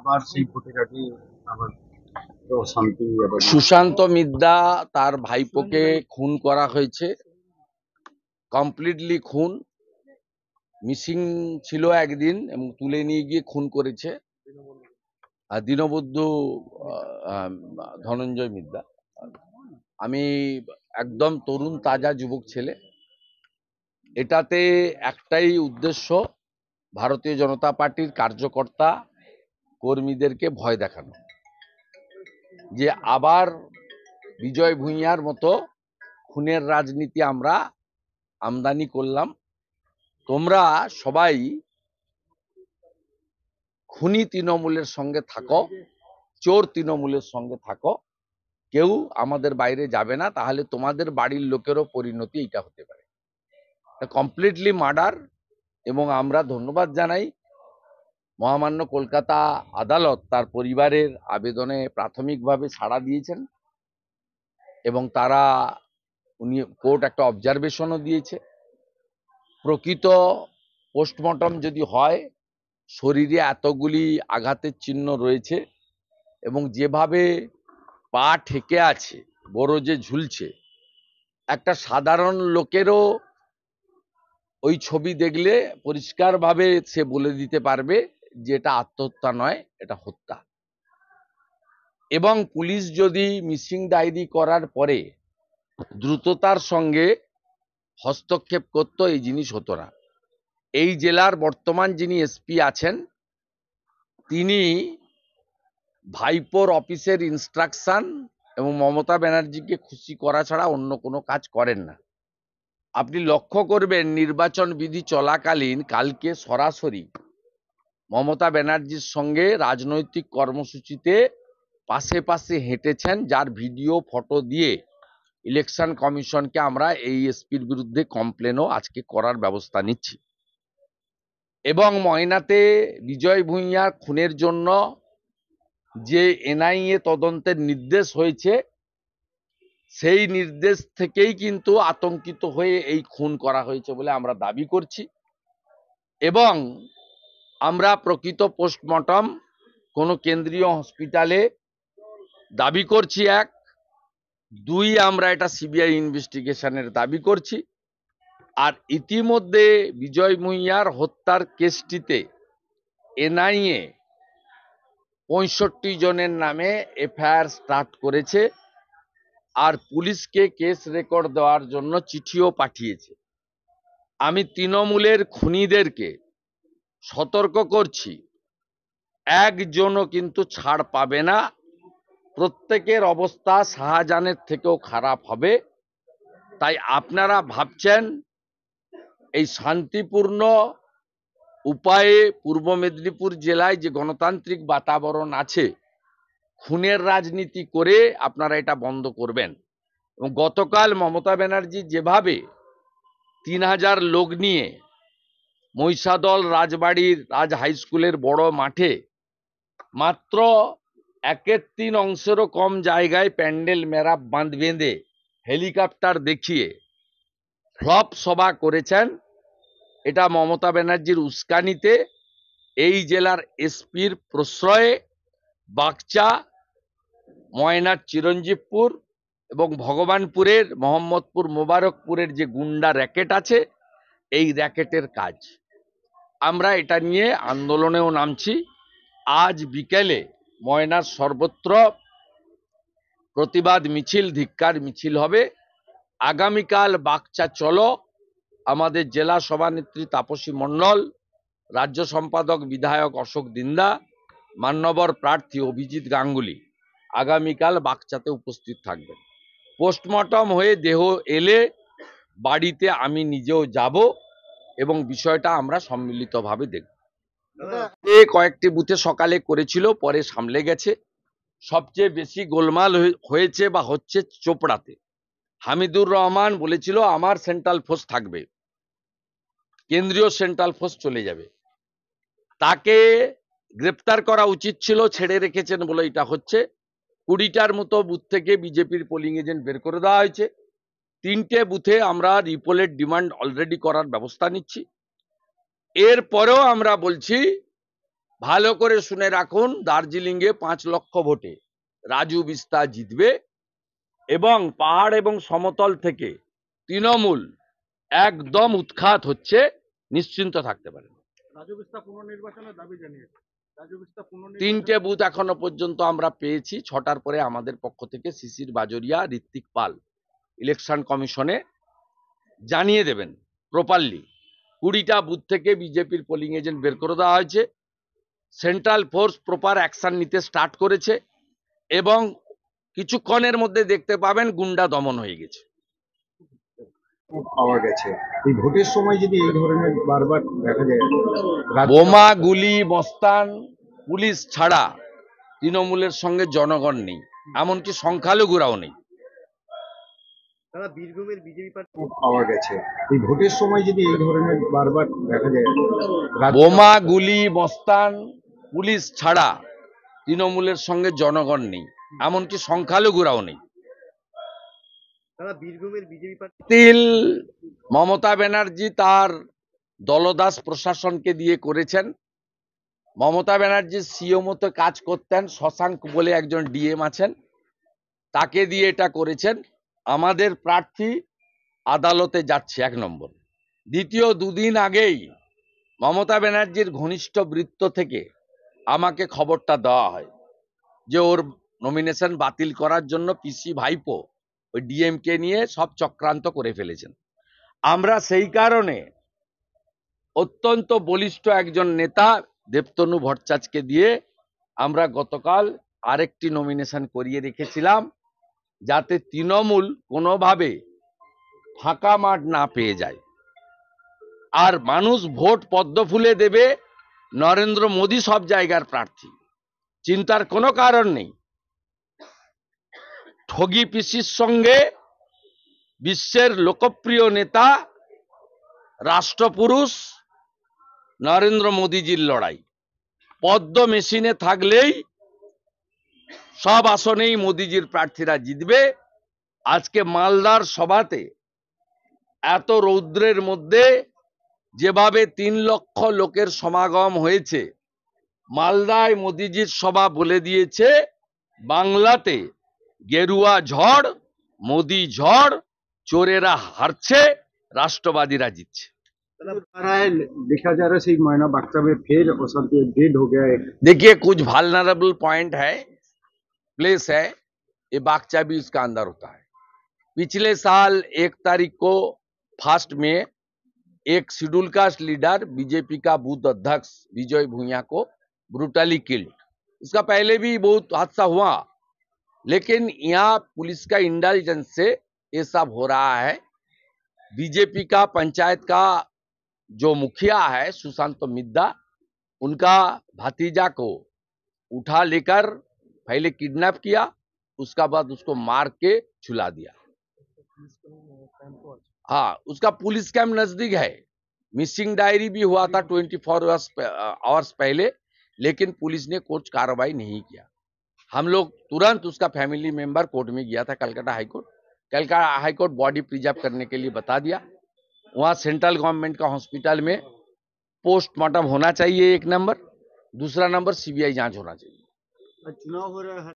আবার সেই ভোটেরাটি আবার শান্তি আবার সুশান্ত মিদ্যা তার ভাইপোকে খুন করা হয়েছে, কমপ্লিটলি খুন। মিসিং ছিল একদিন এবং তুলে নিয়ে গিয়ে খুন করেছে আর দীনবন্ধু ধনঞ্জয় মিদ্যা। আমি একদম তরুণ তাজা যুবক ছেলে, এটাতে একটাই উদ্দেশ্য, ভারতীয় জনতা পার্টির কার্যকর্তা কর্মীদেরকে ভয় দেখানো, যে আবার বিজয় ভূঁইয়ার মতো খুনের রাজনীতি আমরা আমদানি করলাম। তোমরা সবাই খুনি তৃণমূলের সঙ্গে থাকো, চোর তৃণমূলের সঙ্গে থাকো, কেউ আমাদের বাইরে যাবে না, তাহলে তোমাদের বাড়ির লোকেরও পরিণতি এটা হতে পারে। Completely murder. এবং আমরা ধন্যবাদ জানাই মহামান্য কলকাতা আদালত তার পরিবারের আবেদনে প্রাথমিকভাবে ছাড়া দিয়েছেন এবং উনি কোর্ট একটা অবজারভেশনও দিয়েছে। প্রকৃত পোস্টমর্টম যদি হয়, শরীরে এতগুলি আঘাতের চিহ্ন রয়েছে এবং যেভাবে পা ঠেকে আছে, বড় যে ঝুলছে, একটা সাধারণ লোকেরও ওই ছবি দেখলে পরিষ্কারভাবে সে বলে দিতে পারবে যে এটা আত্মহত্যা নয়, এটা হত্যা। এবং পুলিশ যদি মিসিং ডায়েরি করার পরে দ্রুততার সঙ্গে হস্তক্ষেপ করত, এই জিনিস হতো না। এই জেলার বর্তমান যিনি এসপি আছেন, তিনি ভাইপোর অফিসের ইনস্ট্রাকশন এবং মমতা ব্যানার্জিকে খুশি করা ছাড়া অন্য কোনো কাজ করেন না। আপনি লক্ষ্য করবেন নির্বাচন বিধি চলাকালীন কালকে সরাসরি মমতা ব্যানার্জির সঙ্গে রাজনৈতিক কর্মসূচিতে পাশে পাশে হেঁটেছেন, যার ভিডিও ফটো দিয়ে ইলেকশন কমিশনকে আমরা এই এসপির বিরুদ্ধে কমপ্লেনও আজকে করার ব্যবস্থা নিচ্ছি। এবং ময়নাতে বিজয় ভূঁইয়ার খুনের জন্য যে এনআইএ তদন্তের নির্দেশ হয়েছে, সেই নির্দেশ থেকেই কিন্তু আতঙ্কিত হয়ে এই খুন করা হয়েছে বলে আমরা দাবি করছি। এবং আমরা প্রকৃত পোস্টমর্টম কোনো কেন্দ্রীয় হসপিটালে দাবি করছি, 1, 2 আমরা এটা সিবিআই ইনভেস্টিগেশনের দাবি করছি। আর ইতিমধ্যে বিজয় ভূঁইয়ার হত্যার কেসটিতে এনআইএ 65 জনের নামে এফআইআর স্টার্ট করেছে আর পুলিশকে কেস রেকর্ড দেওয়ার জন্য চিঠিও পাঠিয়েছে। আমি তৃণমূলের খুনিদেরকে সতর্ক করছি, একজনও কিন্তু ছাড় পাবে না। প্রত্যেকের অবস্থা শাহজাহানের থেকেও খারাপ হবে। তাই আপনারা ভাবছেন এই শান্তিপূর্ণ উপায়ে পূর্ব মেদিনীপুর জেলায় যে গণতান্ত্রিক বাতাবরণ আছে, খুনের রাজনীতি করে আপনারা এটা বন্ধ করবেন। এবং গতকাল মমতা ব্যানার্জি যেভাবে 3000 লোক নিয়ে মহিষাদল রাজবাড়ির রাজ হাই স্কুলের বড় মাঠে মাত্র 1/3 অংশেরও কম জায়গায় প্যান্ডেল মেরাপ বাঁধ বেঁধে হেলিকপ্টার দেখিয়ে ফ্লপ সভা করেছেন, এটা মমতা ব্যানার্জির উস্কানিতে এই জেলার এসপির প্রশ্রয়ে বাগচা, ময়নার চিরঞ্জীবপুর এবং ভগবানপুরের মোহাম্মদপুর মোবারকপুরের যে গুন্ডা র্যাকেট আছে, এই র্যাকেটের কাজ। আমরা এটা নিয়ে আন্দোলনেও নামছি। আজ বিকেলে ময়নার সর্বত্র প্রতিবাদ মিছিল, ধিক্কার মিছিল হবে। আগামীকাল বাগচা চলো, আমাদের জেলা সভানেত্রী তাপসী মণ্ডল, রাজ্য সম্পাদক বিধায়ক অশোক দিন্দা, মান্যবর প্রার্থী অভিজিৎ গাঙ্গুলি আগামীকাল বাগচাতে উপস্থিত থাকবেন। পোস্টমর্টম হয়ে দেহ এলে বাড়িতে আমি নিজেও যাব এবং বিষয়টা আমরা সম্মিলিতভাবে দেখব। কয়েকটি বুথে সকালে করেছিল, পরে সামলে গেছে। সবচেয়ে বেশি গোলমাল হয়েছে বা হচ্ছে চোপড়াতে। হামিদুর রহমান বলেছিল আমার সেন্ট্রাল ফোর্স থাকবে, কেন্দ্রীয় সেন্ট্রাল ফোর্স চলে যাবে। তাকে গ্রেপ্তার করা উচিত ছিল, ছেড়ে রেখেছেন বলে এটা হচ্ছে। 20টার মতো বুথ থেকে বিজেপির পোলিং এজেন্ট বের করে দেওয়া হয়েছে। 3টে বুথে আমরা রিপোলের ডিমান্ড অলরেডি করার ব্যবস্থা নিচ্ছি। এরপরেও আমরা বলছি ভালো করে শুনে রাখুন, দার্জিলিংয়ে 5 লক্ষ ভোটে রাজু বিস্তা জিতবে এবং পাহাড় এবং সমতল থেকে তৃণমূল একদম উৎখাত হচ্ছে, নিশ্চিন্ত থাকতে পারেন। রাজু বিস্তা পুনর্নির্বাচনের দাবি জানিয়েছে। রাজু বিস্তা 3টে বুথ এখনো পর্যন্ত আমরা পেয়েছি। 6টার পরে আমাদের পক্ষ থেকে শিশির বাজরিয়া, ঋত্বিক পাল ইলেকশন কমিশনে জানিয়ে দেবেন প্রপারলি। 20টা বুথ থেকে বিজেপির পোলিং এজেন্ট বের করে দেওয়া হয়েছে। সেন্ট্রাল ফোর্স প্রপার অ্যাকশন নিতে স্টার্ট করেছে এবং কিছুক্ষণের মধ্যে দেখতে পাবেন গুন্ডা দমন হয়ে গেছে। পাওয়া গেছে। এই ভোটের সময় যদি এই ধরনের বারবার দেখা যায়, বোমা, গুলি, মস্তান, পুলিশ ছাড়া তৃণমূলের সঙ্গে জনগণ নেই, এমনকি সংখ্যালঘুরাও নেই। তারা বীরভূমের বিজেপি প্রার্থী পাওয়া গেছে। এই ভোটের সময় যদি এই ধরনের বারবার দেখা যায়, বোমা, গুলি, মস্তান, পুলিশ ছাড়া তৃণমূলের সঙ্গে জনগণ নেই, এমনকি সংখ্যালঘুরাও নেই। তারা বীরভূমের বিজেপি প্রার্থী তিল মমতা ব্যানার্জি তার দলদাস প্রশাসনকে দিয়ে করেছেন। মমতা ব্যানার্জি সিও মতো কাজ করতেন, শশাঙ্ক বলে একজন ডিএম আছেন, তাকে দিয়ে এটা করেছেন। আমাদের প্রার্থী আদালতে যাচ্ছে 1 নম্বর। দ্বিতীয়, 2 দিন আগেই মমতা ব্যানার্জির ঘনিষ্ঠ বৃত্ত থেকে আমাকে খবরটা দেওয়া হয় যে ওর নমিনেশন বাতিল করার জন্য পিসি ভাইপো ওই ডিএমকে নিয়ে সব চক্রান্ত করে ফেলেছেন। আমরা সেই কারণে অত্যন্ত বলিষ্ঠ একজন নেতা দেবতনু ভট্টাচার্যকে দিয়ে আমরা গতকাল আরেকটি নমিনেশন করিয়ে রেখেছিলাম, যাতে তৃণমূল কোনোভাবে ফাঁকা মাঠ না পেয়ে যায়। আর মানুষ ভোট পদ্ম ফুলে দেবে, নরেন্দ্র মোদী সব জায়গার প্রার্থী, চিন্তার কোনো কারণ নেই। ঠগি পিসির সঙ্গে বিশ্বের লোকপ্রিয় নেতা রাষ্ট্রপুরুষ নরেন্দ্র মোদীজির লড়াই। পদ্ম মেশিনে থাকলেই সব আসনেই মোদীজির প্রার্থীরা জিতবে। আজকে মালদার সভাতে এত রৌদ্রের মধ্যে যেভাবে 3 লক্ষ লোকের সমাগম হয়েছে, মালদায় মোদীজির সভা বলে দিয়েছে বাংলাতে গেরুয়া ঝড়, মোদি ঝড়, চোরেরা হারছে, राष्ट्रवादीरा जीतছে। देखा जा रहा है सही मायना बागचा में फिर अशांति डेड हो गया है। देखिए, कुछ वाल्नरेबल पॉइंट है, प्लेस है, ये बागचा भी उसका अंदर होता है। पिछले साल 1 तारीख को 1 में एक शेड्यूल कास्ट लीडर बीजेपी का बूथ अध्यक्ष विजय भूंया को ब्रूटली किल्ड। इसका पहले भी बहुत हादसा हुआ, लेकिन यहाँ पुलिस का इंटेलिजेंस से ये सब हो रहा है। बीजेपी का पंचायत का जो मुखिया है सुशांत मिद्दा, उनका भतीजा को उठा लेकर पहले किडनैप किया, उसका बाद उसको मार के छुला दिया। हाँ, उसका पुलिस कैंप नजदीक है। मिसिंग डायरी भी हुआ था 24 आवर्स पहले, लेकिन पुलिस ने कुछ कार्रवाई नहीं किया। हम लोग तुरंत उसका फैमिली मेंबर कोर्ट में गया था, Calcutta high court. Calcutta high court body preserve करने के लिए बता दिया। वहाँ सेंट्रल गवर्नमेंट का हॉस्पिटल में पोस्टमार्टम होना चाहिए 1 नंबर, दूसरा नंबर सीबीआई जांच होना चाहिए। चुनाव हो रहा है।